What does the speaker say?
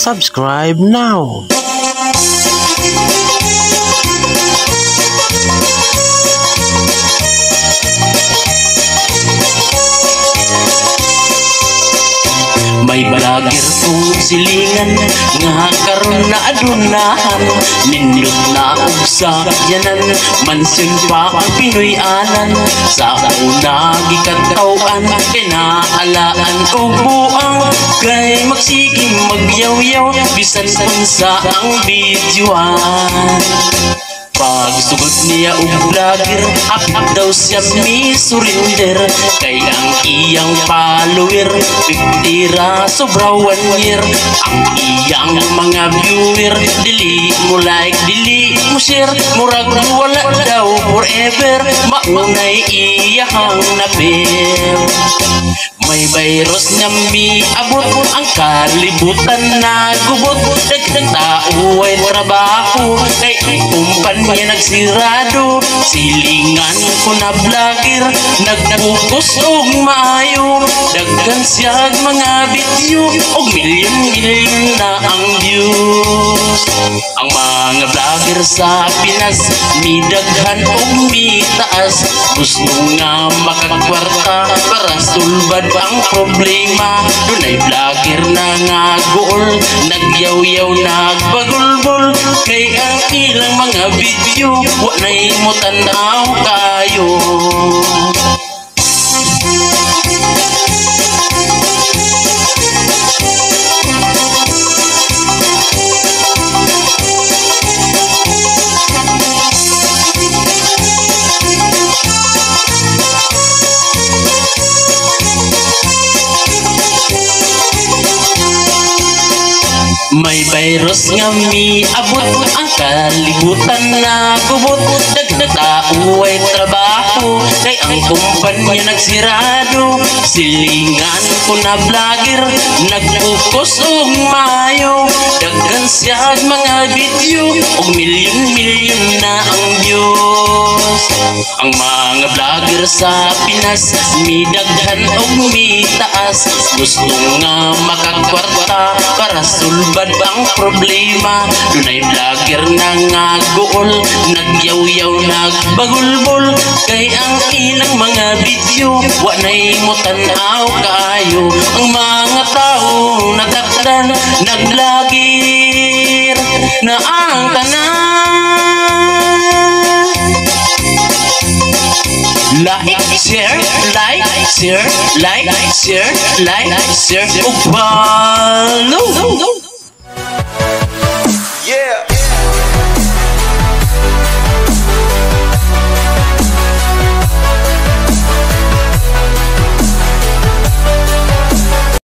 Subscribe now. May balagir kong silingan nga karon na adunahan, nindot na og sa yanan, mansyon pa ang Pinoy-anan. Sa una gikataw-an, pinaalaan og buang, kay magsiging magyaw-yaw bisan sa ang videoan. Pag sugot niya og vlogger, up daw siya mi surrender, kay ang iyang follower 50 ra sobra 1 year. Ang iyang mga viewer dili mo like, dili mo share, murag wala daw forever, maunay iyahang napir. May virus nga miabot ang kalibutan, nagubot dagdag tao ay trabaho, kay ang kumpanya nagsirado. Silingan ko na vlogger, nagfocus og maayo, daghan siyag mga video og milyon-milyon na ang views. Ang mga vlogger sa Pinas midaghan og mitaas, gusto nga makakwarta para sulbad ang problema. Dunay vlogger na nga gool, nagyaw-yaw nagbagulbol, kay ang ilang mga video wa na'y mo tanaw kayo. May virus nga miabot ang kalibutan, nagubot dagdag tao ay trabaho, kay ang kumpanya nagsirado. Silingan ko na vlogger, nagfocus og maayo, daghan siyag mga video og milyon-milyon na ang views. Ang mga vlogger sa Pinas midaghan og mitaas, gusto nga makakwarta para sulbad ang problema. Dunay vlogger na nga gool, nagyaw-yaw nagbagulbol, kay ang ilang mga video wa na'y mo tanaw kayo. Ang mga tao natakdan, naglagir na ang tanan. Like, share, like, share, like, share, like, share, ug follow.